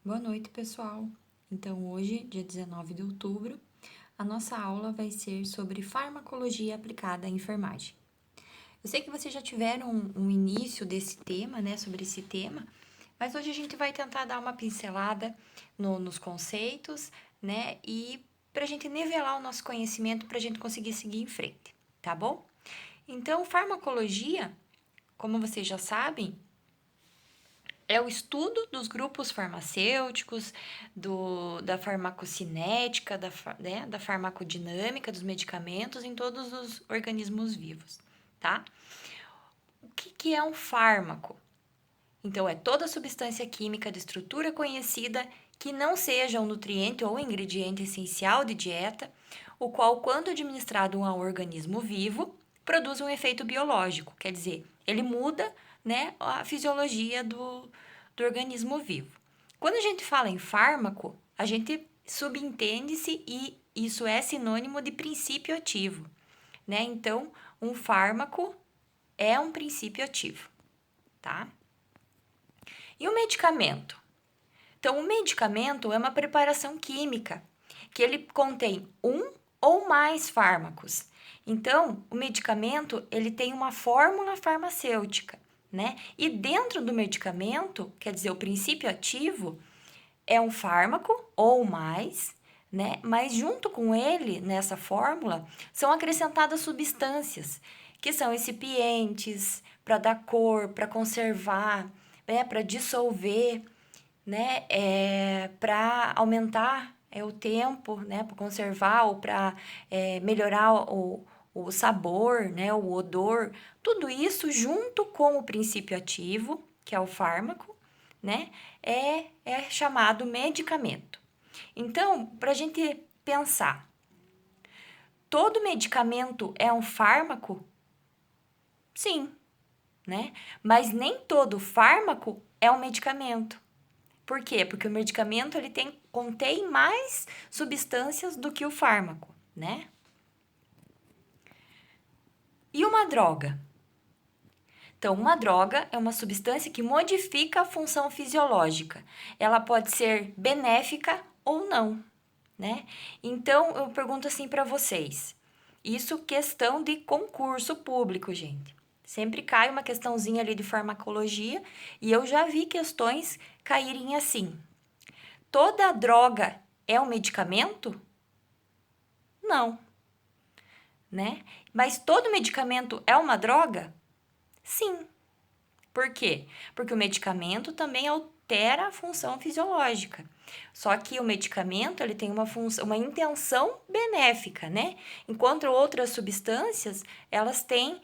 Boa noite, pessoal. Então, hoje, dia 19 de outubro, a nossa aula vai ser sobre farmacologia aplicada à enfermagem. Eu sei que vocês já tiveram um início desse tema, né, sobre esse tema, mas hoje a gente vai tentar dar uma pincelada nos conceitos, né, e para a gente nivelar o nosso conhecimento para a gente conseguir seguir em frente, tá bom? Então, farmacologia, como vocês já sabem, é o estudo dos grupos farmacêuticos, da farmacocinética, da farmacodinâmica dos medicamentos em todos os organismos vivos, tá? O que é um fármaco? Então, é toda substância química de estrutura conhecida que não seja um nutriente ou ingrediente essencial de dieta, o qual, quando administrado a um organismo vivo, produz um efeito biológico, quer dizer, ele muda, né, a fisiologia do organismo vivo. Quando a gente fala em fármaco, a gente subentende-se e isso é sinônimo de princípio ativo, né? Então, um fármaco é um princípio ativo, tá? E o medicamento? Então, o medicamento é uma preparação química que ele contém um ou mais fármacos. Então, o medicamento ele tem uma fórmula farmacêutica, né? E dentro do medicamento, quer dizer, o princípio ativo é um fármaco ou mais, né? Mas junto com ele, nessa fórmula, são acrescentadas substâncias que são excipientes para dar cor, para conservar, né? Para dissolver, né? Para aumentar o tempo, né? Para conservar ou para melhorar o sabor, né? O odor, tudo isso junto com o princípio ativo, que é o fármaco, né? É chamado medicamento. Então, para a gente pensar, todo medicamento é um fármaco? Sim, né? Mas nem todo fármaco é um medicamento. Por quê? Porque o medicamento ele contém mais substâncias do que o fármaco, né? E uma droga? Então, uma droga é uma substância que modifica a função fisiológica. Ela pode ser benéfica ou não, né? Então, eu pergunto assim para vocês. Isso questão de concurso público, gente. Sempre cai uma questãozinha ali de farmacologia e eu já vi questões caírem assim. Toda droga é um medicamento? Não, né? Mas todo medicamento é uma droga? Sim. Por quê? Porque o medicamento também altera a função fisiológica. Só que o medicamento ele tem uma função, uma intenção benéfica, né? Enquanto outras substâncias elas têm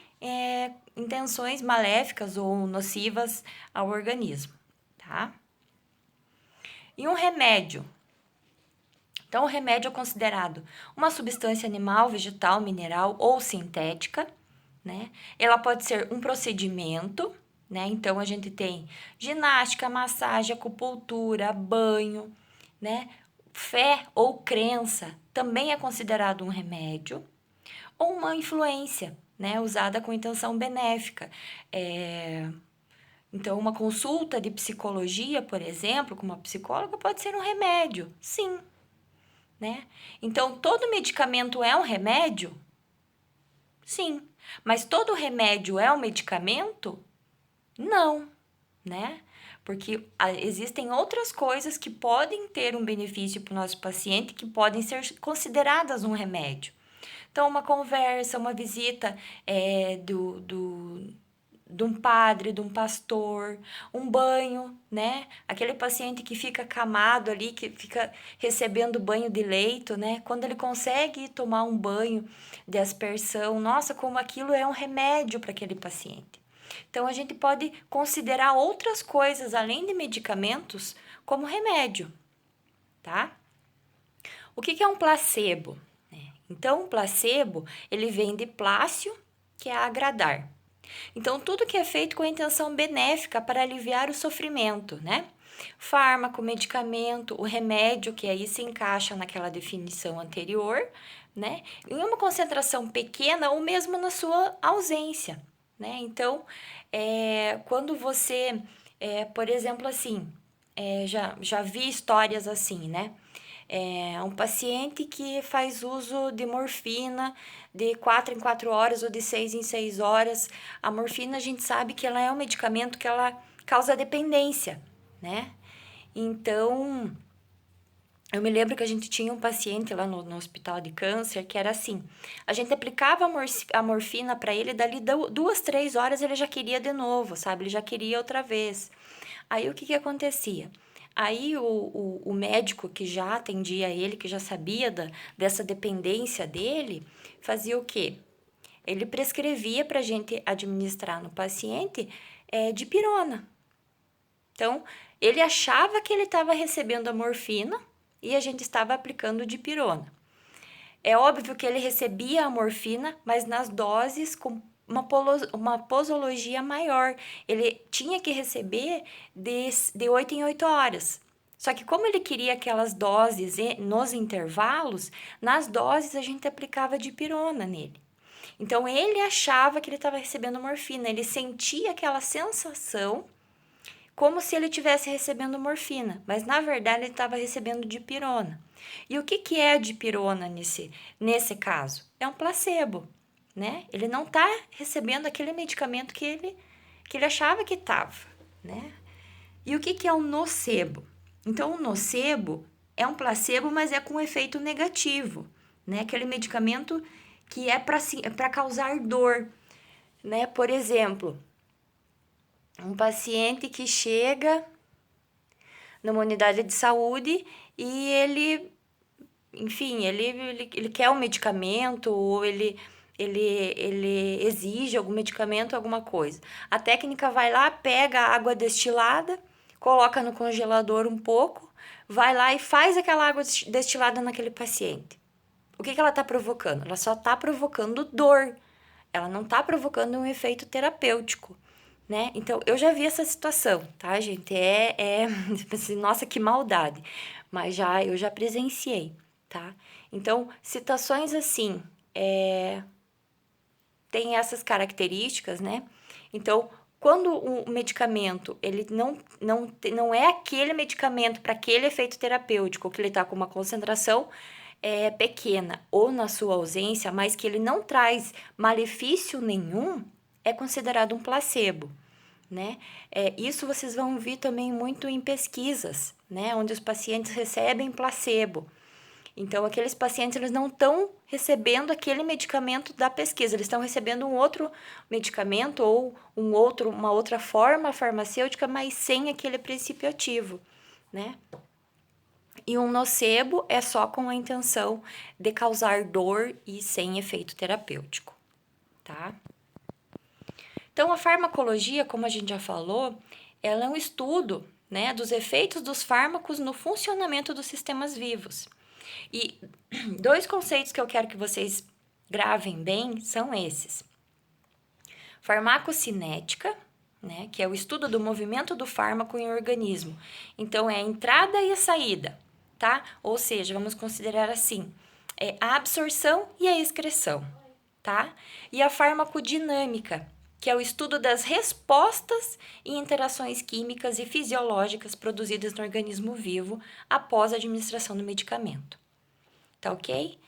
intenções maléficas ou nocivas ao organismo, tá? E um remédio? Então, o remédio é considerado uma substância animal, vegetal, mineral ou sintética, né? Ela pode ser um procedimento, né? Então, a gente tem ginástica, massagem, acupuntura, banho, né? Fé ou crença também é considerado um remédio, ou uma influência, né? Usada com intenção benéfica. Então, uma consulta de psicologia, por exemplo, com uma psicóloga, pode ser um remédio, sim, né? Então, todo medicamento é um remédio? Sim. Mas todo remédio é um medicamento? Não, né? Porque existem outras coisas que podem ter um benefício para o nosso paciente que podem ser consideradas um remédio. Então, uma conversa, uma visita de um padre, de um pastor, um banho, né? Aquele paciente que fica acamado ali, que fica recebendo banho de leito, né? Quando ele consegue tomar um banho de aspersão, nossa, como aquilo é um remédio para aquele paciente. Então, a gente pode considerar outras coisas além de medicamentos como remédio, tá? O que é um placebo? Então, o placebo, ele vem de plácio, que é agradar. Então, tudo que é feito com a intenção benéfica para aliviar o sofrimento, né? Fármaco, medicamento, o remédio, que aí se encaixa naquela definição anterior, né? Em uma concentração pequena ou mesmo na sua ausência, né? Então, quando você, por exemplo, assim, já vi histórias assim, né? Um paciente que faz uso de morfina de 4 em 4 horas ou de 6 em 6 horas. A morfina, a gente sabe que ela é um medicamento que ela causa dependência, né? Então, eu me lembro que a gente tinha um paciente lá no hospital de câncer que era assim: a gente aplicava a morfina para ele, dali 2, 3 horas ele já queria de novo, sabe? Ele já queria outra vez. Aí o que que acontecia? Aí o médico que já atendia ele, que já sabia dessa dependência dele, fazia o quê? Ele prescrevia para a gente administrar no paciente dipirona. Então, ele achava que ele estava recebendo a morfina e a gente estava aplicando dipirona. É óbvio que ele recebia a morfina, mas nas doses com uma posologia maior. Ele tinha que receber de 8 em 8 horas. Só que como ele queria aquelas doses nos intervalos, nas doses a gente aplicava dipirona nele. Então ele achava que ele estava recebendo morfina, ele sentia aquela sensação como se ele estivesse recebendo morfina, mas na verdade ele estava recebendo dipirona. E o que é a dipirona nesse caso? É um placebo, né? Ele não está recebendo aquele medicamento que ele achava que estava, né? E o que é um nocebo? Então, o nocebo é um placebo, mas é com efeito negativo, né? Aquele medicamento que é para causar dor, né? Por exemplo, um paciente que chega numa unidade de saúde e ele, enfim, ele quer um medicamento ou ele exige algum medicamento, alguma coisa. A técnica vai lá, pega a água destilada, coloca no congelador um pouco, vai lá e faz aquela água destilada naquele paciente. O que ela está provocando? Ela só está provocando dor. Ela não está provocando um efeito terapêutico, né? Então, eu já vi essa situação, tá, gente? Assim, nossa, que maldade. Mas eu já presenciei, tá? Então, situações assim, tem essas características, né? Então, quando o medicamento, ele não é aquele medicamento para aquele efeito terapêutico, que ele está com uma concentração pequena ou na sua ausência, mas que ele não traz malefício nenhum, é considerado um placebo, né? Isso vocês vão ver também muito em pesquisas, né? Onde os pacientes recebem placebo. Então, aqueles pacientes eles não estão recebendo aquele medicamento da pesquisa, eles estão recebendo um outro medicamento ou uma outra forma farmacêutica, mas sem aquele princípio ativo, né? E um nocebo é só com a intenção de causar dor e sem efeito terapêutico, tá? Então, a farmacologia, como a gente já falou, ela é um estudo, né, dos efeitos dos fármacos no funcionamento dos sistemas vivos. E 2 conceitos que eu quero que vocês gravem bem são esses: farmacocinética, né, que é o estudo do movimento do fármaco em organismo. Então, é a entrada e a saída, tá? Ou seja, vamos considerar assim, a absorção e a excreção, tá? E a farmacodinâmica, que é o estudo das respostas e interações químicas e fisiológicas produzidas no organismo vivo após a administração do medicamento. Tá ok?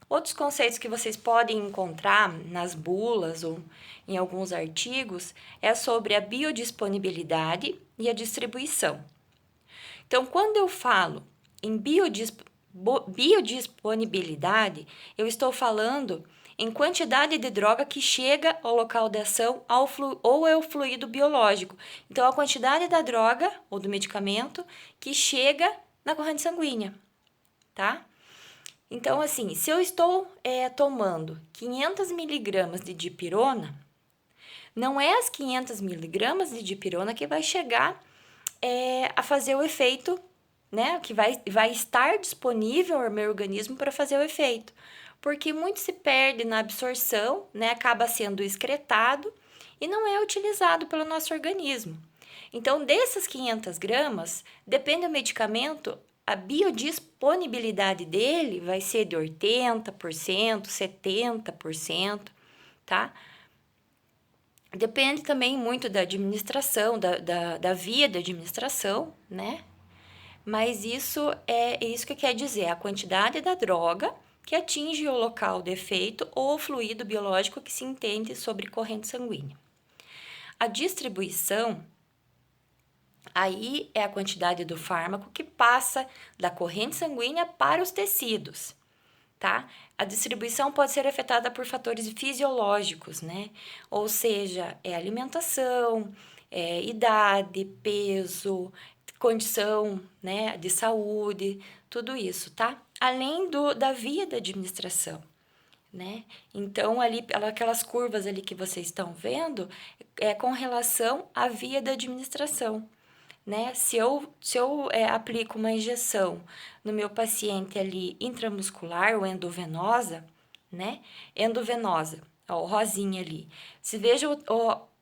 Outros conceitos que vocês podem encontrar nas bulas ou em alguns artigos é sobre a biodisponibilidade e a distribuição. Então, quando eu falo em biodisponibilidade, eu estou falando em quantidade de droga que chega ao local de ação ou é o fluido biológico. Então, a quantidade da droga ou do medicamento que chega na corrente sanguínea, tá? Então, assim, se eu estou tomando 500 miligramas de dipirona, não é as 500 miligramas de dipirona que vai chegar a fazer o efeito, né? Que vai estar disponível ao meu organismo para fazer o efeito. Porque muito se perde na absorção, né? Acaba sendo excretado e não é utilizado pelo nosso organismo. Então, dessas 500 gramas, depende do medicamento, a biodisponibilidade dele vai ser de 80%, 70%, tá? Depende também muito da administração, da via da administração, né? Mas isso é isso que quer dizer, a quantidade da droga que atinge o local do efeito ou o fluido biológico que se entende sobre corrente sanguínea. A distribuição, aí é a quantidade do fármaco que passa da corrente sanguínea para os tecidos, tá? A distribuição pode ser afetada por fatores fisiológicos, né? Ou seja, alimentação, idade, peso, condição, né, de saúde, tudo isso, tá? Além da via da administração, né? Então, ali, aquelas curvas ali que vocês estão vendo é com relação à via da administração, né? Se eu aplico uma injeção no meu paciente ali intramuscular ou endovenosa, né? Endovenosa, ó, o rosinha ali. Se veja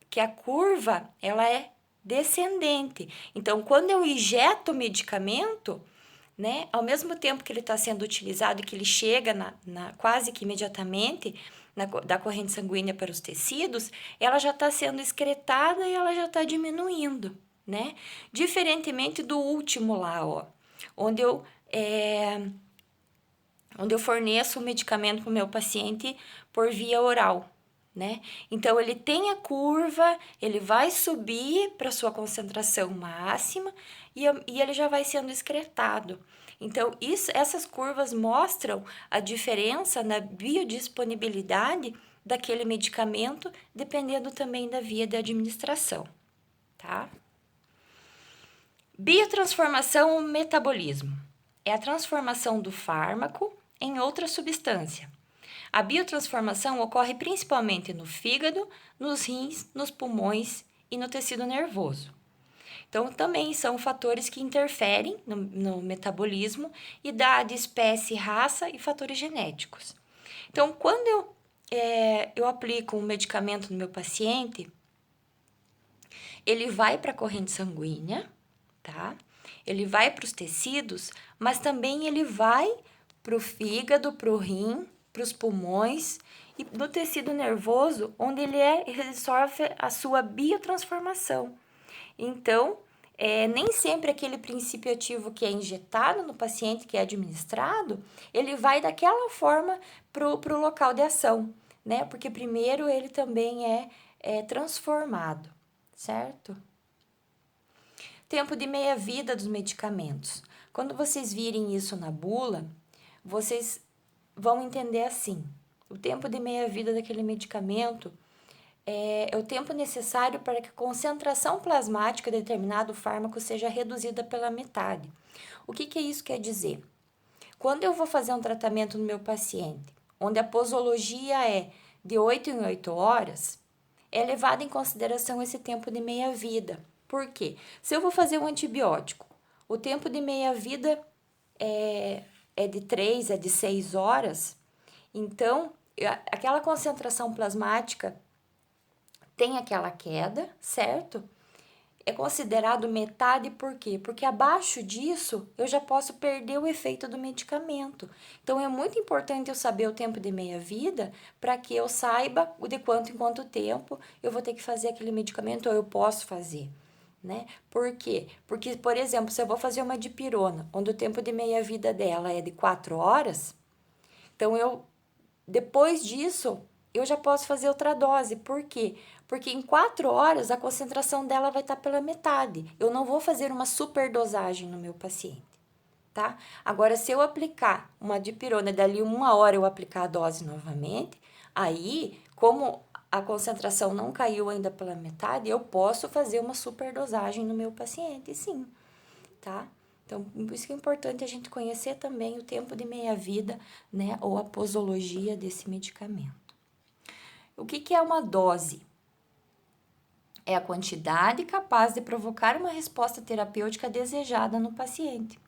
que a curva, ela é descendente. Então, quando eu injeto o medicamento, né? Ao mesmo tempo que ele está sendo utilizado e que ele chega quase que imediatamente da corrente sanguínea para os tecidos, ela já está sendo excretada e ela já está diminuindo, né? Diferentemente do último lá, ó, onde eu forneço o medicamento para o meu paciente por via oral, né? Então, ele tem a curva, ele vai subir para sua concentração máxima e ele já vai sendo excretado. Então, essas curvas mostram a diferença na biodisponibilidade daquele medicamento, dependendo também da via de administração, tá? Biotransformação ou metabolismo é a transformação do fármaco em outra substância. A biotransformação ocorre principalmente no fígado, nos rins, nos pulmões e no tecido nervoso. Então, também são fatores que interferem no metabolismo, idade, espécie, raça e fatores genéticos. Então, quando eu aplico um medicamento no meu paciente, ele vai para a corrente sanguínea, tá? Ele vai para os tecidos, mas também ele vai para o fígado, para o rim, para os pulmões e no tecido nervoso, onde ele sofre a sua biotransformação. Então, nem sempre aquele princípio ativo que é injetado no paciente, que é administrado, ele vai daquela forma para o local de ação, né? Porque primeiro ele também é transformado, certo? Tempo de meia-vida dos medicamentos. Quando vocês virem isso na bula, vocês vão entender assim: o tempo de meia-vida daquele medicamento é o tempo necessário para que a concentração plasmática de determinado fármaco seja reduzida pela metade. O que isso quer dizer? Quando eu vou fazer um tratamento no meu paciente, onde a posologia é de 8 em 8 horas, é levado em consideração esse tempo de meia-vida. Por quê? Se eu vou fazer um antibiótico, o tempo de meia-vida é de 3, é de 6 horas, então aquela concentração plasmática tem aquela queda, certo? É considerado metade por quê? Porque abaixo disso eu já posso perder o efeito do medicamento. Então é muito importante eu saber o tempo de meia-vida para que eu saiba de quanto em quanto tempo eu vou ter que fazer aquele medicamento ou eu posso fazer, né? Por quê? Porque, por exemplo, se eu vou fazer uma dipirona, onde o tempo de meia-vida dela é de 4 horas, então depois disso, eu já posso fazer outra dose. Por quê? Porque em 4 horas a concentração dela vai estar pela metade. Eu não vou fazer uma superdosagem no meu paciente, tá? Agora, se eu aplicar uma dipirona e dali 1 hora eu aplicar a dose novamente, aí, como a concentração não caiu ainda pela metade, eu posso fazer uma superdosagem no meu paciente, sim, tá? Então, por isso que é importante a gente conhecer também o tempo de meia-vida, né, ou a posologia desse medicamento. O que é uma dose? É a quantidade capaz de provocar uma resposta terapêutica desejada no paciente.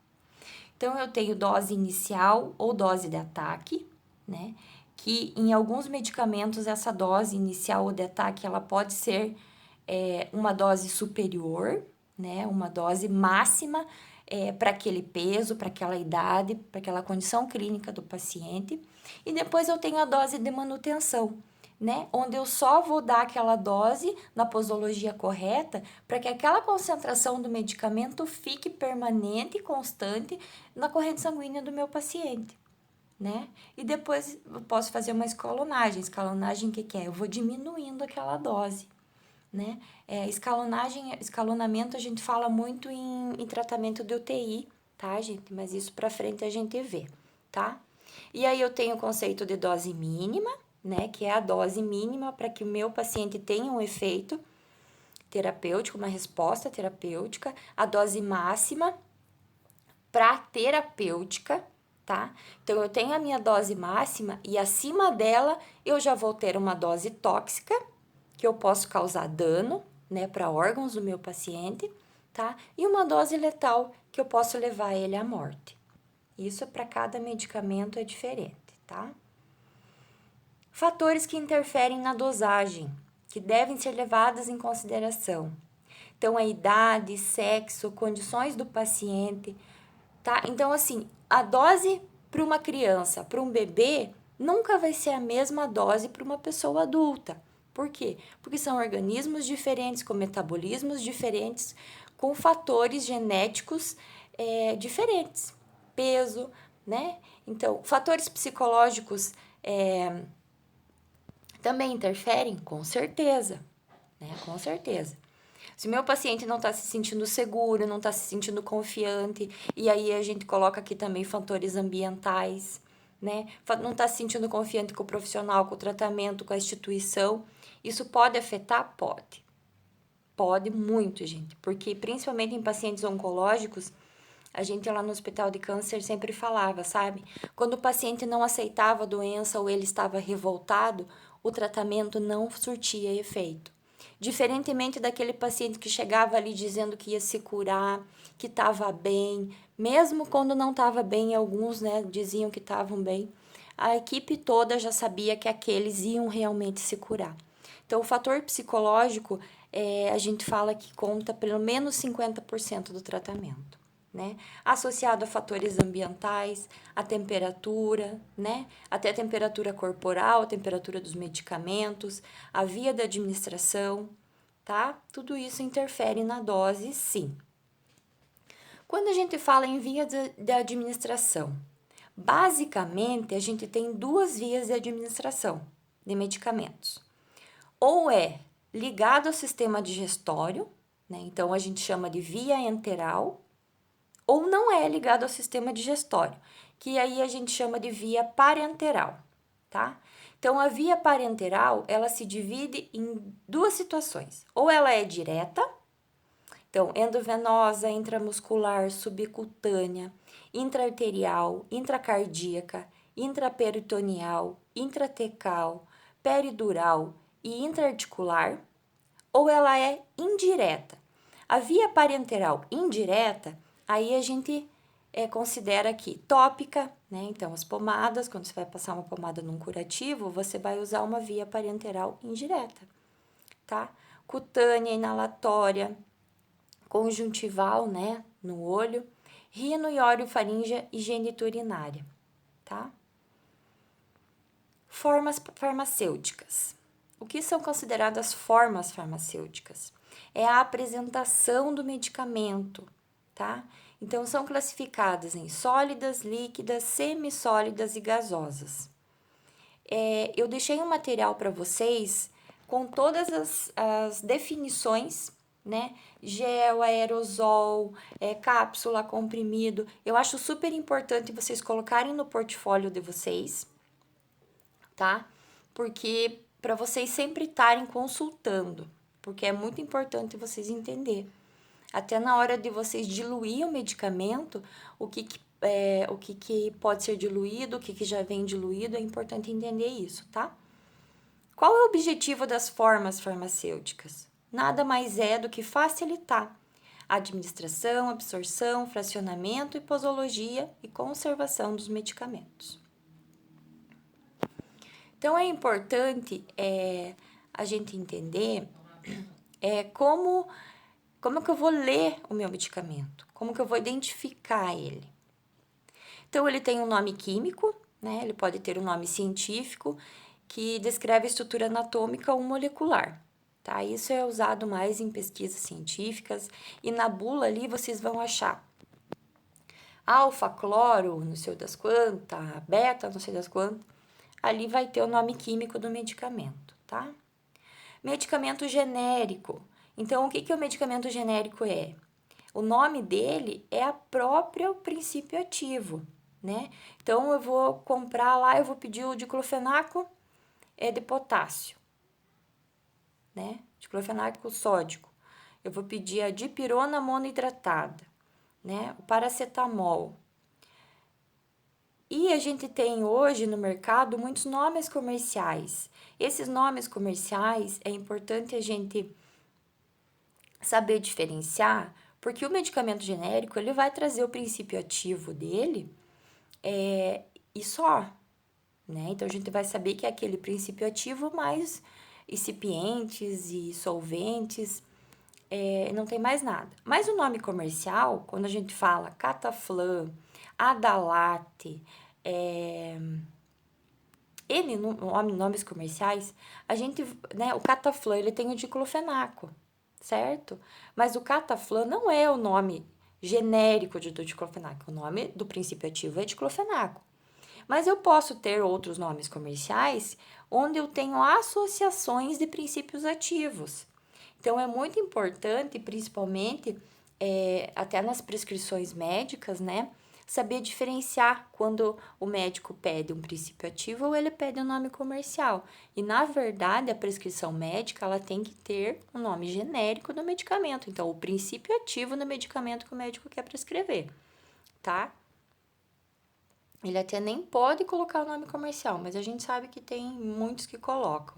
Então, eu tenho dose inicial ou dose de ataque, né, que em alguns medicamentos essa dose inicial ou de ataque, ela pode ser uma dose superior, né, uma dose máxima, para aquele peso, para aquela idade, para aquela condição clínica do paciente. E depois eu tenho a dose de manutenção, né? Onde eu só vou dar aquela dose na posologia correta para que aquela concentração do medicamento fique permanente e constante na corrente sanguínea do meu paciente, né? E depois eu posso fazer uma escalonagem. Escalonagem, o que é? Eu vou diminuindo aquela dose, né? Escalonamento a gente fala muito em tratamento de UTI, tá, gente? Mas isso pra frente a gente vê, tá? E aí eu tenho o conceito de dose mínima, né? Que é a dose mínima para que o meu paciente tenha um efeito terapêutico, uma resposta terapêutica. A dose máxima para terapêutica, tá? Então eu tenho a minha dose máxima e acima dela eu já vou ter uma dose tóxica, que eu posso causar dano, né, para órgãos do meu paciente, tá? E uma dose letal que eu posso levar ele à morte. Isso para cada medicamento é diferente, tá? Fatores que interferem na dosagem, que devem ser levados em consideração. Então, a idade, sexo, condições do paciente, tá? Então, assim, a dose para uma criança, para um bebê, nunca vai ser a mesma dose para uma pessoa adulta. Por quê? Porque são organismos diferentes, com metabolismos diferentes, com fatores genéticos diferentes. Peso, né? Então, fatores psicológicos também interferem? Com certeza, né? Com certeza. Se o meu paciente não está se sentindo seguro, não está se sentindo confiante, e aí a gente coloca aqui também fatores ambientais, né? Não está se sentindo confiante com o profissional, com o tratamento, com a instituição. Isso pode afetar? Pode. Pode muito, gente. Porque principalmente em pacientes oncológicos, a gente lá no hospital de câncer sempre falava, sabe? Quando o paciente não aceitava a doença ou ele estava revoltado, o tratamento não surtia efeito. Diferentemente daquele paciente que chegava ali dizendo que ia se curar, que estava bem, mesmo quando não estava bem, alguns, né, diziam que estavam bem, a equipe toda já sabia que aqueles iam realmente se curar. Então, o fator psicológico, a gente fala que conta pelo menos 50% do tratamento, né? Associado a fatores ambientais, a temperatura, né? Até a temperatura corporal, a temperatura dos medicamentos, a via da administração, tá? Tudo isso interfere na dose, sim. Quando a gente fala em via de administração, basicamente a gente tem duas vias de administração de medicamentos. Ou é ligado ao sistema digestório, né? Então a gente chama de via enteral, ou não é ligado ao sistema digestório, que aí a gente chama de via parenteral, tá? Então, a via parenteral, ela se divide em duas situações. Ou ela é direta, então, endovenosa, intramuscular, subcutânea, intraarterial, intracardíaca, intraperitoneal, intratecal, peridural e intraarticular, ou ela é indireta. A via parenteral indireta, aí a gente considera aqui tópica, né? Então, as pomadas, quando você vai passar uma pomada num curativo, você vai usar uma via parenteral indireta, tá? Cutânea, inalatória, conjuntival, né? No olho, rino e orofaríngea e geniturinária, tá? Formas farmacêuticas. O que são consideradas formas farmacêuticas? É a apresentação do medicamento, tá? Então, são classificadas em sólidas, líquidas, semissólidas e gasosas. Eu deixei um material para vocês com todas as definições, né? Gel, aerosol, cápsula, comprimido. Eu acho super importante vocês colocarem no portfólio de vocês, tá? Porque para vocês sempre estarem consultando, porque é muito importante vocês entenderem. Até na hora de vocês diluir o medicamento, o que pode ser diluído, o que já vem diluído, é importante entender isso, tá? Qual é o objetivo das formas farmacêuticas? Nada mais é do que facilitar a administração, absorção, fracionamento e posologia e conservação dos medicamentos. Então, é importante a gente entender como que eu vou ler o meu medicamento, como que eu vou identificar ele. Então, ele tem um nome químico, né? Ele pode ter um nome científico que descreve a estrutura anatômica ou molecular, tá? Isso é usado mais em pesquisas científicas e na bula ali vocês vão achar alfa-cloro, não sei das quantas, beta, não sei das quantas. Ali vai ter o nome químico do medicamento, tá? Medicamento genérico. Então, o que o medicamento genérico é? O nome dele é a própria princípio ativo, né? Então, eu vou comprar lá, eu vou pedir o diclofenaco de potássio, né? Diclofenaco sódico. Eu vou pedir a dipirona monoidratada, né? O paracetamol. E a gente tem hoje no mercado muitos nomes comerciais. Esses nomes comerciais é importante a gente saber diferenciar, porque o medicamento genérico ele vai trazer o princípio ativo dele e só, né? Então a gente vai saber que é aquele princípio ativo mais excipientes e solventes, não tem mais nada. Mas o nome comercial, quando a gente fala Cataflan, Adalate, nomes comerciais, a gente, né, o Cataflan, ele tem o diclofenaco, certo? Mas o Cataflan não é o nome genérico do diclofenaco, o nome do princípio ativo é diclofenaco. Mas eu posso ter outros nomes comerciais onde eu tenho associações de princípios ativos. Então, é muito importante, principalmente, até nas prescrições médicas, né? Saber diferenciar quando o médico pede um princípio ativo ou ele pede um nome comercial. E, na verdade, a prescrição médica, ela tem que ter o nome genérico do medicamento. Então, o princípio ativo do medicamento que o médico quer prescrever, tá? Ele até nem pode colocar o nome comercial, mas a gente sabe que tem muitos que colocam.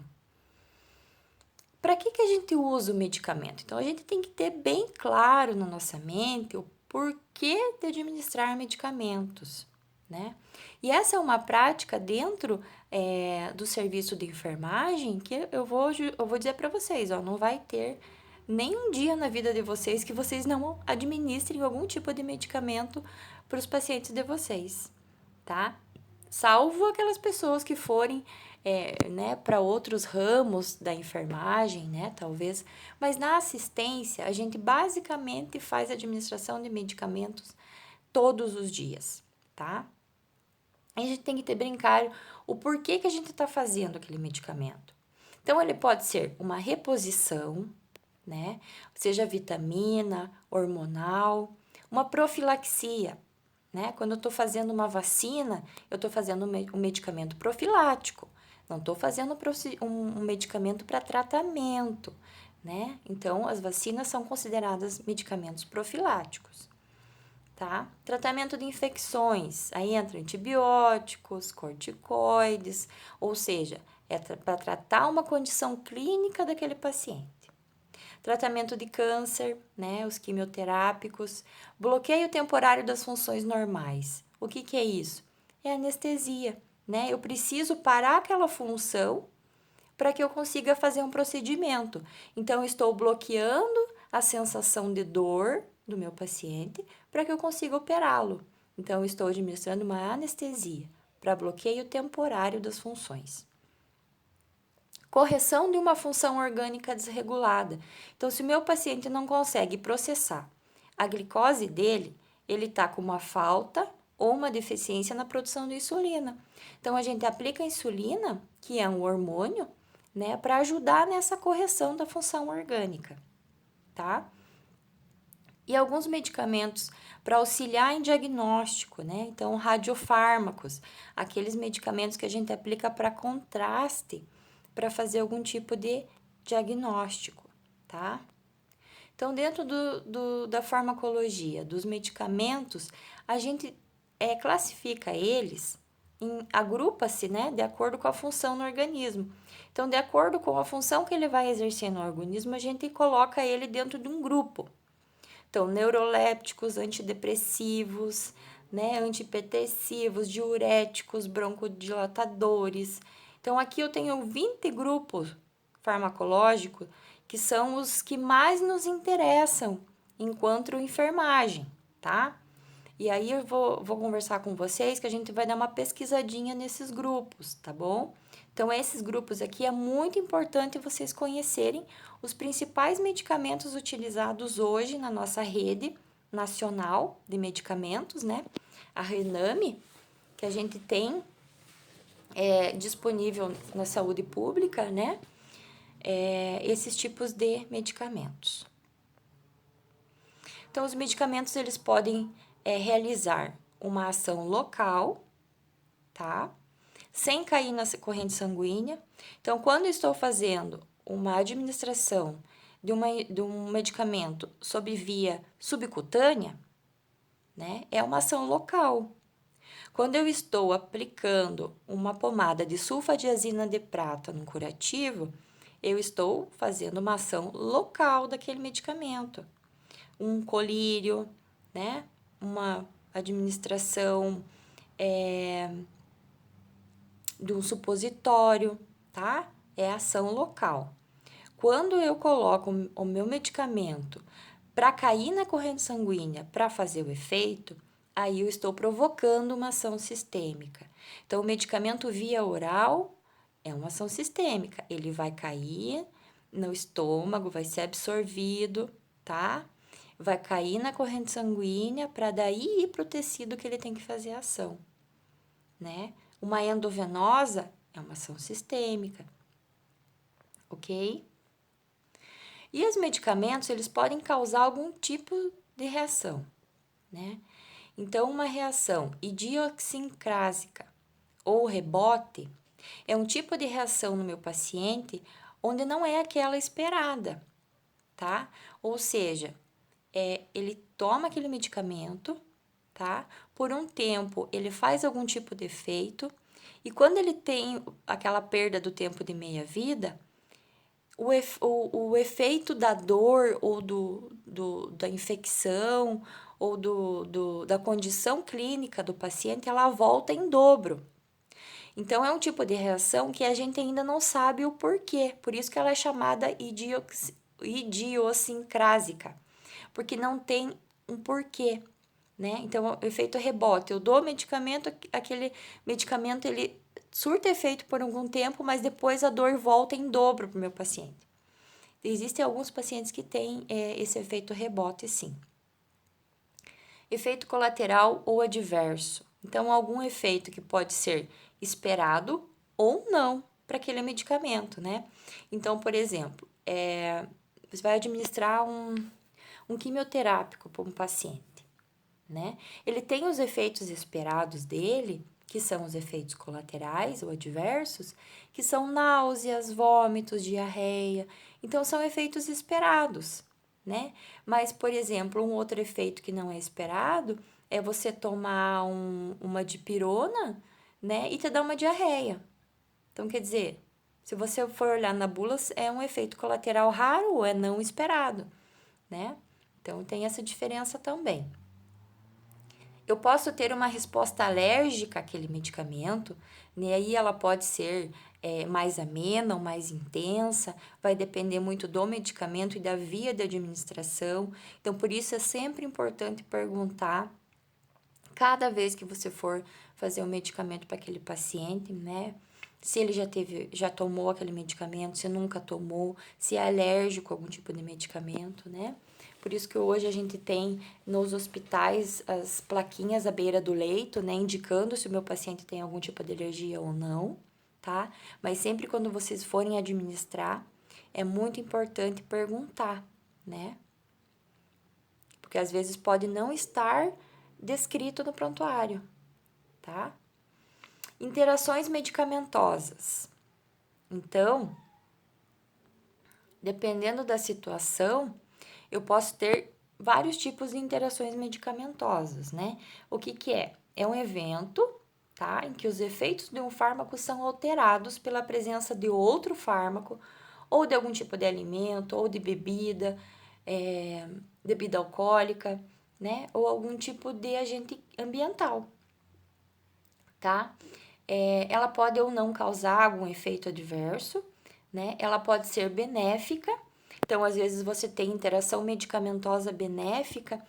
Para que a gente usa o medicamento? Então, a gente tem que ter bem claro na nossa mente o porquê de administrar medicamentos, né? E essa é uma prática dentro do serviço de enfermagem que eu vou dizer para vocês, ó, não vai ter nenhum dia na vida de vocês que vocês não administrem algum tipo de medicamento para os pacientes de vocês, tá? Salvo aquelas pessoas que forem né, para outros ramos da enfermagem, né, talvez. Mas na assistência, a gente basicamente faz administração de medicamentos todos os dias, tá? A gente tem que ter bem claro o porquê que a gente está fazendo aquele medicamento. Então, ele pode ser uma reposição, né? Seja vitamina, hormonal, uma profilaxia, né? Quando eu estou fazendo uma vacina, eu estou fazendo um medicamento profilático, não estou fazendo um medicamento para tratamento, né? Então, as vacinas são consideradas medicamentos profiláticos, tá? Tratamento de infecções, aí entra antibióticos, corticoides, ou seja, é para tratar uma condição clínica daquele paciente. Tratamento de câncer, né, os quimioterápicos, bloqueio temporário das funções normais. O que é isso? É anestesia, né? Eu preciso parar aquela função para que eu consiga fazer um procedimento. Então, eu estou bloqueando a sensação de dor do meu paciente para que eu consiga operá-lo. Então, eu estou administrando uma anestesia para bloqueio temporário das funções. Correção de uma função orgânica desregulada. Então, se o meu paciente não consegue processar a glicose dele, ele está com uma falta ou uma deficiência na produção de insulina. Então, a gente aplica a insulina, que é um hormônio, né, para ajudar nessa correção da função orgânica, tá? E alguns medicamentos para auxiliar em diagnóstico, né? Então, radiofármacos, aqueles medicamentos que a gente aplica para contraste, para fazer algum tipo de diagnóstico, tá? Então, dentro da farmacologia, dos medicamentos, a gente classifica eles, agrupa-se, né, de acordo com a função no organismo. Então, de acordo com a função que ele vai exercer no organismo, a gente coloca ele dentro de um grupo. Então, neurolépticos, antidepressivos, né, antihipertensivos, diuréticos, broncodilatadores. Então, aqui eu tenho 20 grupos farmacológicos que são os que mais nos interessam enquanto enfermagem, tá? E aí eu vou conversar com vocês que a gente vai dar uma pesquisadinha nesses grupos, tá bom? Então, esses grupos aqui é muito importante vocês conhecerem os principais medicamentos utilizados hoje na nossa rede nacional de medicamentos, né? A Rename, que a gente tem disponível na saúde pública, né? Esses tipos de medicamentos. Então, os medicamentos, eles podem realizar uma ação local, tá? Sem cair na corrente sanguínea. Então, quando eu estou fazendo uma administração de um medicamento sob via subcutânea, né? É uma ação local. Quando eu estou aplicando uma pomada de sulfadiazina de prata no curativo, eu estou fazendo uma ação local daquele medicamento. Um colírio, né? Uma administração de um supositório, tá? É ação local. Quando eu coloco o meu medicamento para cair na corrente sanguínea para fazer o efeito, aí eu estou provocando uma ação sistêmica. Então, o medicamento via oral é uma ação sistêmica. Ele vai cair no estômago, vai ser absorvido, tá? Vai cair na corrente sanguínea para daí ir para o tecido que ele tem que fazer a ação, né? Uma endovenosa é uma ação sistêmica, ok? E os medicamentos, eles podem causar algum tipo de reação, né? Então, uma reação idiosincrásica ou rebote é um tipo de reação no meu paciente onde não é aquela esperada, tá? Ou seja, ele toma aquele medicamento, tá? Por um tempo, ele faz algum tipo de efeito, e quando ele tem aquela perda do tempo de meia-vida, o efeito da dor ou da infecção ou da condição clínica do paciente, ela volta em dobro. Então, é um tipo de reação que a gente ainda não sabe o porquê, por isso que ela é chamada idiosincrásica, porque não tem um porquê, né? Então, o efeito rebote, eu dou medicamento, aquele medicamento ele surta efeito por algum tempo, mas depois a dor volta em dobro para o meu paciente. Existem alguns pacientes que têm esse efeito rebote, sim. Efeito colateral ou adverso. Então, algum efeito que pode ser esperado ou não para aquele medicamento, né? Então, por exemplo, você vai administrar um quimioterápico para um paciente, né? Ele tem os efeitos esperados dele, que são os efeitos colaterais ou adversos, que são náuseas, vômitos, diarreia. Então, são efeitos esperados, né? Mas, por exemplo, um outro efeito que não é esperado é você tomar uma dipirona, né? E te dar uma diarreia. Então, quer dizer, se você for olhar na bula, é um efeito colateral raro ou é não esperado, né? Então, tem essa diferença também. Eu posso ter uma resposta alérgica àquele medicamento, né? Aí ela pode ser mais amena ou mais intensa, vai depender muito do medicamento e da via de administração. Então, por isso é sempre importante perguntar cada vez que você for fazer um medicamento para aquele paciente, né? Se ele já tomou aquele medicamento, se nunca tomou, se é alérgico a algum tipo de medicamento, né? Por isso que hoje a gente tem nos hospitais as plaquinhas à beira do leito, né? Indicando se o meu paciente tem algum tipo de alergia ou não, tá? Mas sempre quando vocês forem administrar, é muito importante perguntar, né? Porque às vezes pode não estar descrito no prontuário, tá? Interações medicamentosas. Então, dependendo da situação, eu posso ter vários tipos de interações medicamentosas, né? O que é? É um evento, tá? Em que os efeitos de um fármaco são alterados pela presença de outro fármaco, ou de algum tipo de alimento, ou de bebida, bebida alcoólica, né? Ou algum tipo de agente ambiental, tá? Ela pode ou não causar algum efeito adverso, né? Ela pode ser benéfica. Então, às vezes, você tem interação medicamentosa benéfica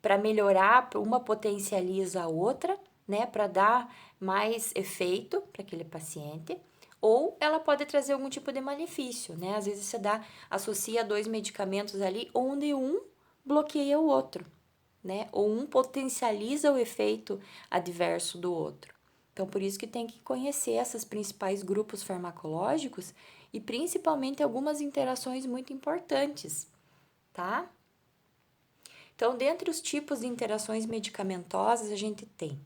para melhorar, uma potencializa a outra, né? Para dar mais efeito para aquele paciente. Ou ela pode trazer algum tipo de malefício, né? Às vezes você associa dois medicamentos ali, onde um bloqueia o outro, né? Ou um potencializa o efeito adverso do outro. Então, por isso que tem que conhecer esses principais grupos farmacológicos e principalmente algumas interações muito importantes, tá? Então, dentre os tipos de interações medicamentosas, a gente tem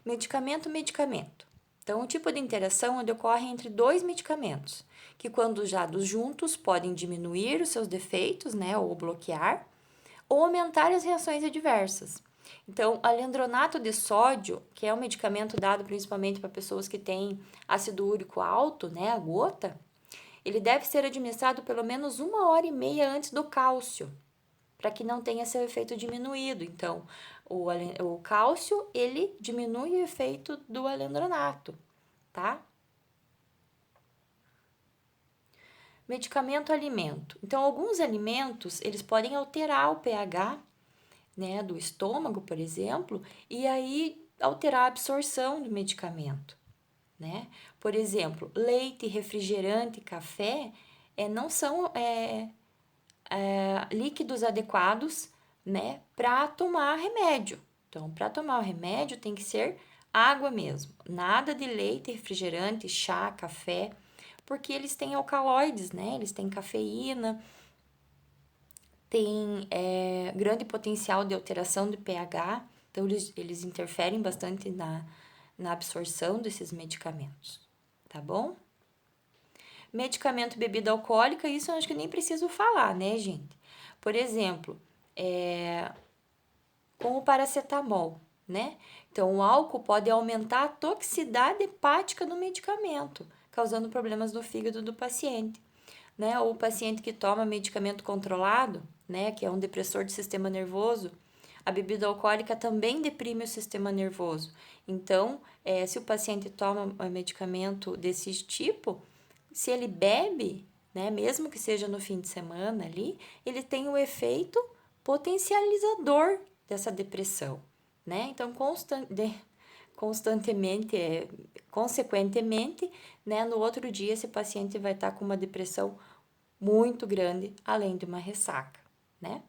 medicamento-medicamento. Então, o tipo de interação onde ocorre entre dois medicamentos, que quando usados juntos podem diminuir os seus defeitos, né, ou bloquear, ou aumentar as reações adversas. Então, alendronato de sódio, que é um medicamento dado principalmente para pessoas que têm ácido úrico alto, né, a gota, ele deve ser administrado pelo menos 1 hora e meia antes do cálcio, para que não tenha seu efeito diminuído. Então, o cálcio, ele diminui o efeito do alendronato, tá? Medicamento-alimento. Então, alguns alimentos, eles podem alterar o pH, né, do estômago, por exemplo, e aí alterar a absorção do medicamento, né? Por exemplo, leite, refrigerante, café não são líquidos adequados, né, para tomar remédio. Então, para tomar o remédio tem que ser água mesmo, nada de leite, refrigerante, chá, café, porque eles têm alcaloides, né? Eles têm cafeína, tem grande potencial de alteração de pH, então eles interferem bastante na absorção desses medicamentos, tá bom? Medicamento e bebida alcoólica, isso eu acho que nem preciso falar, né, gente? Por exemplo, com o paracetamol, né? Então, o álcool pode aumentar a toxicidade hepática do medicamento, causando problemas no fígado do paciente, né? Ou o paciente que toma medicamento controlado, né, que é um depressor do sistema nervoso, a bebida alcoólica também deprime o sistema nervoso. Então, se o paciente toma um medicamento desse tipo, se ele bebe, né, mesmo que seja no fim de semana ali, ele tem o efeito potencializador dessa depressão, né? Então, constantemente, consequentemente, né, no outro dia esse paciente vai estar com uma depressão muito grande, além de uma ressaca, né?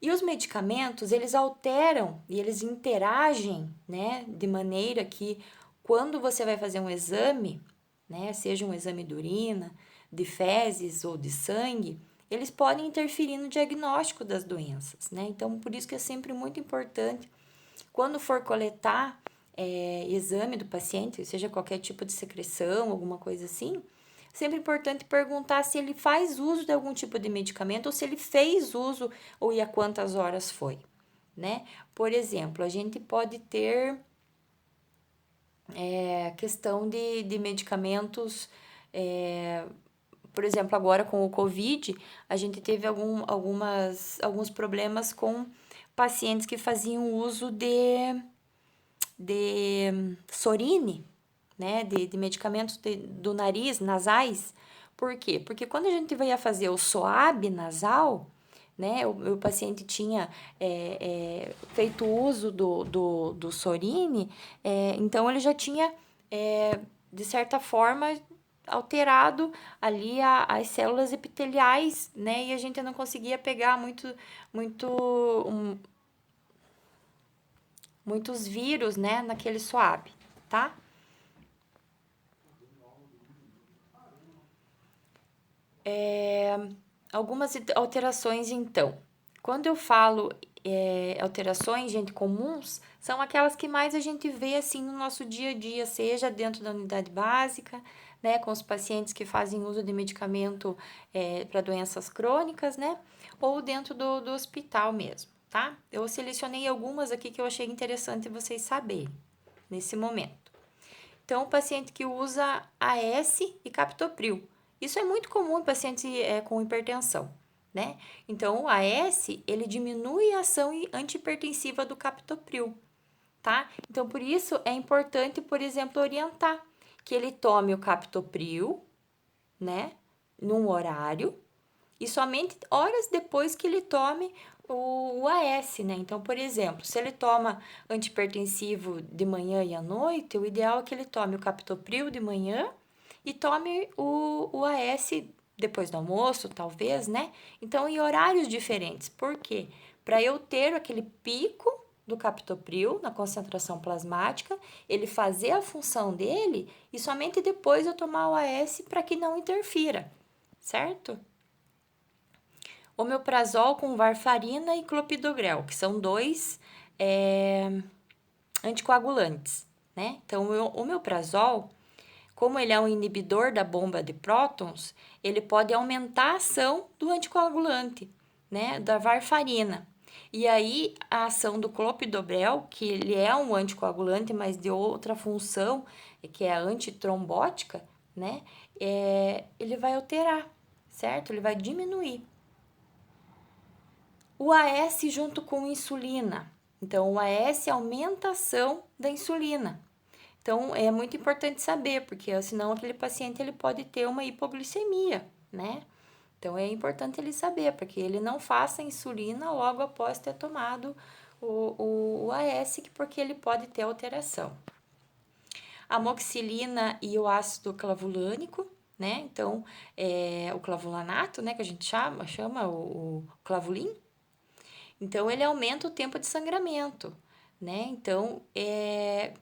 E os medicamentos, eles alteram e eles interagem, né, de maneira que quando você vai fazer um exame, né, seja um exame de urina, de fezes ou de sangue, eles podem interferir no diagnóstico das doenças, né? Então, por isso que é sempre muito importante, quando for coletar exame do paciente, seja qualquer tipo de secreção, alguma coisa assim, sempre importante perguntar se ele faz uso de algum tipo de medicamento ou se ele fez uso ou e a quantas horas foi, né? Por exemplo, a gente pode ter questão de medicamentos, por exemplo, agora com o Covid, a gente teve alguns problemas com pacientes que faziam uso de Sorine, né, de medicamentos do nariz, nasais. Por quê? Porque quando a gente vai fazer o SOAB nasal, né, o paciente tinha feito uso do Sorine, então ele já tinha, de certa forma, alterado ali as células epiteliais, né, e a gente não conseguia pegar muitos vírus, né, naquele SOAB, tá? Algumas alterações, então. Quando eu falo alterações, gente, comuns, são aquelas que mais a gente vê, assim, no nosso dia a dia, seja dentro da unidade básica, né, com os pacientes que fazem uso de medicamento para doenças crônicas, né, ou dentro do hospital mesmo, tá? Eu selecionei algumas aqui que eu achei interessante vocês saberem nesse momento. Então, o paciente que usa AS e captopril. Isso é muito comum em pacientes com hipertensão, né? Então, o AS, ele diminui a ação antihipertensiva do captopril, tá? Então, por isso, é importante, por exemplo, orientar que ele tome o captopril, né? Num horário e somente horas depois que ele tome o AS, né? Então, por exemplo, se ele toma antihipertensivo de manhã e à noite, o ideal é que ele tome o captopril de manhã e tome o AS depois do almoço, talvez, né? Então, em horários diferentes. Por quê? Para eu ter aquele pico do captopril na concentração plasmática, ele fazer a função dele e somente depois eu tomar o AS para que não interfira, certo? Omeprazol com varfarina e clopidogrel, que são dois anticoagulantes, né? Então, o omeprazol, como ele é um inibidor da bomba de prótons, ele pode aumentar a ação do anticoagulante, né? Da varfarina. E aí, a ação do clopidogrel, que ele é um anticoagulante, mas de outra função, que é a antitrombótica, né? Ele vai alterar, certo? Ele vai diminuir. O AS junto com insulina. Então, o AS aumenta a ação da insulina. Então, é muito importante saber, porque senão aquele paciente ele pode ter uma hipoglicemia, né? Então, é importante ele saber, para que ele não faça insulina logo após ter tomado o AS, porque ele pode ter alteração. A amoxicilina e o ácido clavulânico, né? Então, o clavulanato, né, que a gente chama o clavulin. Então, ele aumenta o tempo de sangramento, né? Então,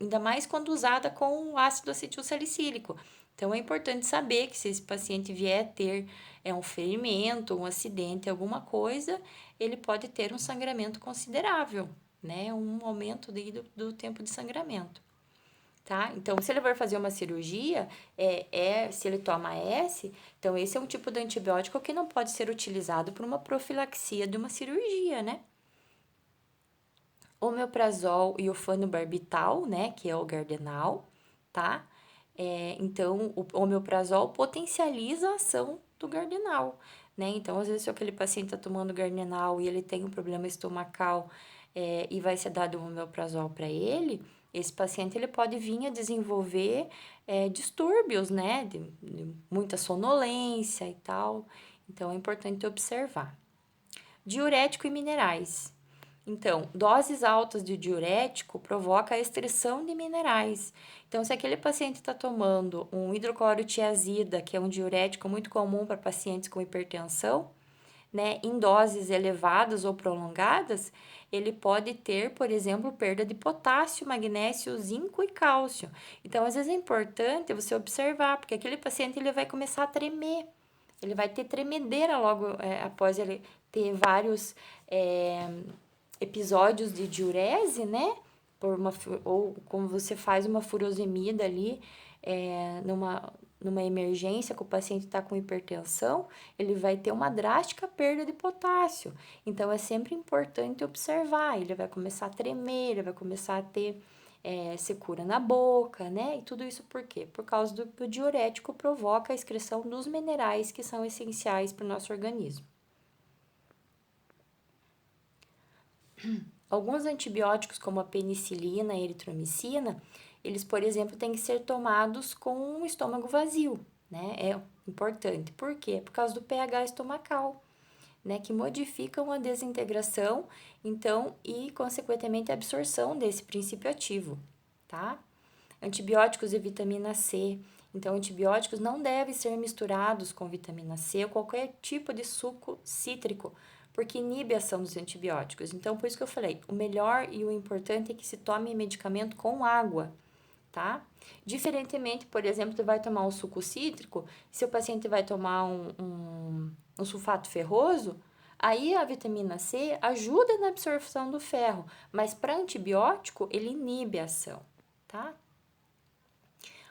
ainda mais quando usada com o ácido acetilsalicílico. Então, é importante saber que se esse paciente vier ter um ferimento, um acidente, alguma coisa, ele pode ter um sangramento considerável, né? Um aumento do tempo de sangramento. Tá? Então, se ele for fazer uma cirurgia, se ele toma S, então esse é um tipo de antibiótico que não pode ser utilizado para uma profilaxia de uma cirurgia, né? Omeprazol e o fenobarbital, né, que é o Gardenal, tá? Então, o omeprazol potencializa a ação do Gardenal, né? Então, às vezes, se aquele paciente tá tomando Gardenal e ele tem um problema estomacal e vai ser dado o omeprazol para ele, esse paciente ele pode vir a desenvolver distúrbios, né? De muita sonolência e tal. Então, é importante observar. Diurético e minerais. Então, doses altas de diurético provoca a excreção de minerais. Então, se aquele paciente está tomando um hidroclorotiazida, que é um diurético muito comum para pacientes com hipertensão, né, em doses elevadas ou prolongadas, ele pode ter, por exemplo, perda de potássio, magnésio, zinco e cálcio. Então, às vezes é importante você observar, porque aquele paciente ele vai começar a tremer. Ele vai ter tremedeira logo após ele ter vários episódios de diurese, né? Ou como você faz uma furosemida ali, numa emergência que o paciente está com hipertensão, ele vai ter uma drástica perda de potássio. Então, é sempre importante observar. Ele vai começar a tremer, ele vai começar a ter secura na boca, né? E tudo isso por quê? Por causa do que o diurético provoca a excreção dos minerais que são essenciais para o nosso organismo. Alguns antibióticos, como a penicilina e a eritromicina, eles, por exemplo, têm que ser tomados com o estômago vazio, né? É importante. Por quê? Por causa do pH estomacal, né? Que modificam a desintegração, então, e, consequentemente, a absorção desse princípio ativo, tá? Antibióticos e vitamina C. Então, antibióticos não devem ser misturados com vitamina C ou qualquer tipo de suco cítrico, porque inibe a ação dos antibióticos. Então, por isso que eu falei, o melhor e o importante é que se tome medicamento com água, tá? Diferentemente, por exemplo, você vai tomar um suco cítrico, se o paciente vai tomar um sulfato ferroso, aí a vitamina C ajuda na absorção do ferro, mas para antibiótico, ele inibe a ação, tá?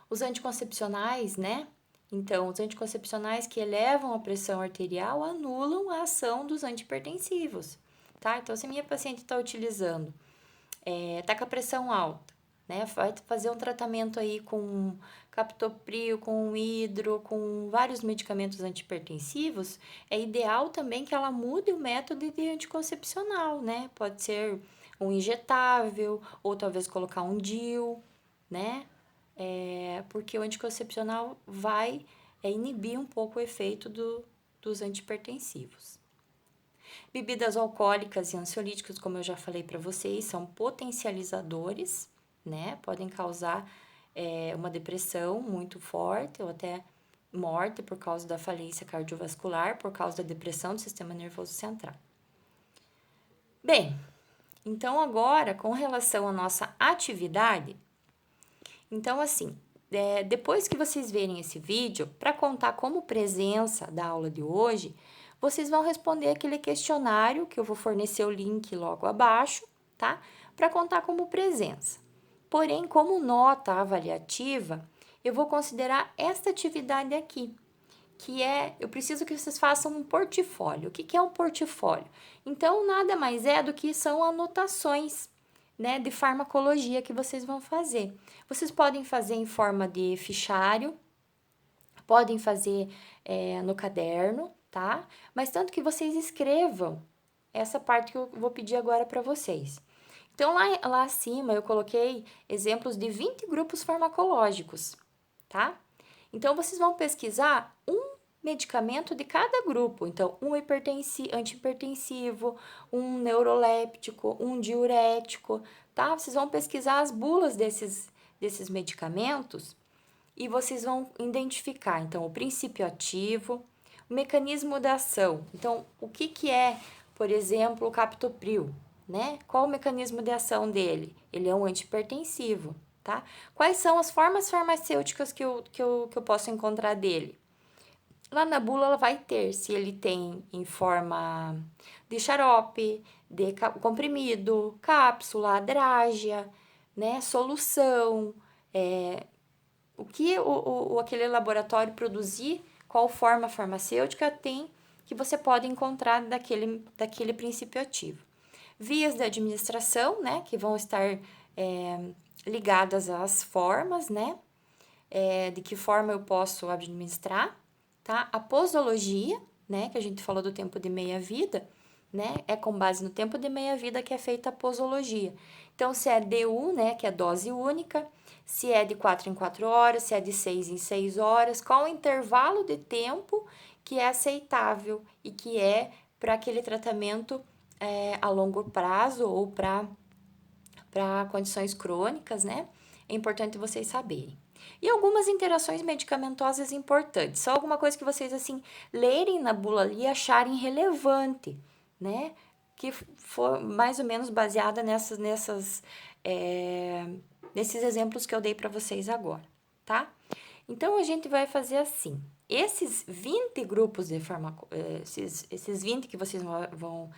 Os anticoncepcionais, né? Então, os anticoncepcionais que elevam a pressão arterial anulam a ação dos antihipertensivos, tá? Então, se a minha paciente está utilizando, tá com a pressão alta, né? Vai fazer um tratamento aí com captopril, com hidro, com vários medicamentos antihipertensivos, é ideal também que ela mude o método de anticoncepcional, né? Pode ser um injetável, ou talvez colocar um DIU, né? Porque o anticoncepcional vai inibir um pouco o efeito dos antihipertensivos. Bebidas alcoólicas e ansiolíticos, como eu já falei para vocês, são potencializadores, né? Podem causar uma depressão muito forte ou até morte por causa da falência cardiovascular, por causa da depressão do sistema nervoso central. Bem, então agora com relação à nossa atividade, então assim, depois que vocês verem esse vídeo, para contar como presença da aula de hoje, vocês vão responder aquele questionário que eu vou fornecer o link logo abaixo, tá? Para contar como presença. Porém, como nota avaliativa, eu vou considerar esta atividade aqui, que eu preciso que vocês façam um portfólio. O que é um portfólio? Então, nada mais é do que são anotações, né, de farmacologia que vocês vão fazer. Vocês podem fazer em forma de fichário, podem fazer no caderno, tá? Mas tanto que vocês escrevam essa parte que eu vou pedir agora para vocês. Então, lá acima eu coloquei exemplos de 20 grupos farmacológicos, tá? Então, vocês vão pesquisar um medicamento de cada grupo. Então, um antihipertensivo, um neuroléptico, um diurético, tá? Vocês vão pesquisar as bulas desses medicamentos e vocês vão identificar, então, o princípio ativo, o mecanismo da ação. Então, o que é, por exemplo, o captopril, né? Qual o mecanismo de ação dele? Ele é um antihipertensivo, tá? Quais são as formas farmacêuticas que eu posso encontrar dele? Lá na bula ela vai ter se ele tem em forma de xarope, de comprimido, cápsula, drágia, né? Solução, o que aquele laboratório produzir, qual forma farmacêutica tem que você pode encontrar daquele princípio ativo. Vias de administração, né, que vão estar ligadas às formas, né, de que forma eu posso administrar, tá? A posologia, né, que a gente falou do tempo de meia-vida, né, é com base no tempo de meia-vida que é feita a posologia. Então, se é DU, né, que é dose única, se é de 4 em 4 horas, se é de 6 em 6 horas, qual o intervalo de tempo que é aceitável e que é para aquele tratamento a longo prazo ou para condições crônicas, né? É importante vocês saberem. E algumas interações medicamentosas importantes. Só alguma coisa que vocês, assim, lerem na bula ali e acharem relevante, né? Que for mais ou menos baseada nesses exemplos que eu dei para vocês agora, tá? Então, a gente vai fazer assim. Esses 20 grupos de esses 20 que vocês vão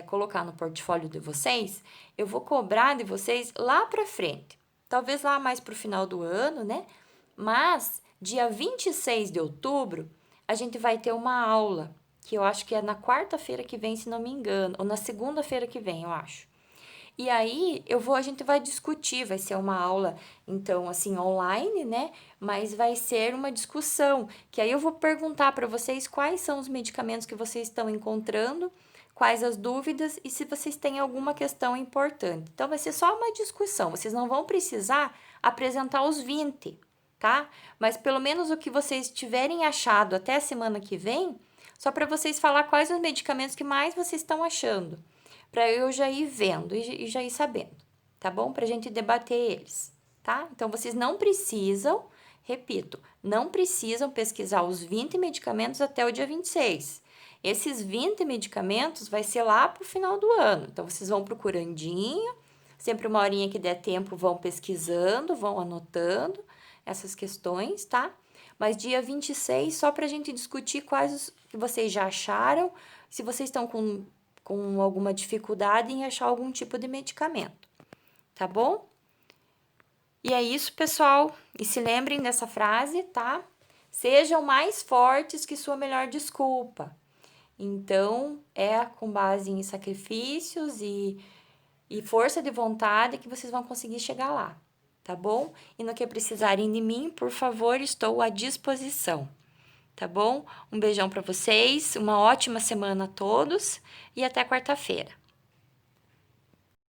colocar no portfólio de vocês, eu vou cobrar de vocês lá para frente. Talvez lá mais para o final do ano, né? Mas, dia 26 de outubro, a gente vai ter uma aula, que eu acho que é na quarta-feira que vem, se não me engano, ou na segunda-feira que vem, eu acho. E aí, a gente vai discutir, vai ser uma aula, então, assim, online, né? Mas vai ser uma discussão, que aí eu vou perguntar para vocês quais são os medicamentos que vocês estão encontrando, quais as dúvidas e se vocês têm alguma questão importante. Então, vai ser só uma discussão, vocês não vão precisar apresentar os 20, tá? Mas pelo menos o que vocês tiverem achado até a semana que vem, só para vocês falar quais os medicamentos que mais vocês estão achando, para eu já ir vendo e já ir sabendo, tá bom? Para a gente debater eles, tá? Então, vocês não precisam, repito, não precisam pesquisar os 20 medicamentos até o dia 26. Esses 20 medicamentos vai ser lá para o final do ano. Então, vocês vão procurandinho, sempre uma horinha que der tempo, vão pesquisando, vão anotando essas questões, tá? Mas dia 26, só para a gente discutir quais que vocês já acharam, se vocês estão com alguma dificuldade em achar algum tipo de medicamento, tá bom? E é isso, pessoal. E se lembrem dessa frase, tá? Sejam mais fortes que sua melhor desculpa. Então, é com base em sacrifícios e força de vontade que vocês vão conseguir chegar lá, tá bom? E no que precisarem de mim, por favor, estou à disposição. Tá bom? Um beijão para vocês, uma ótima semana a todos e até quarta-feira.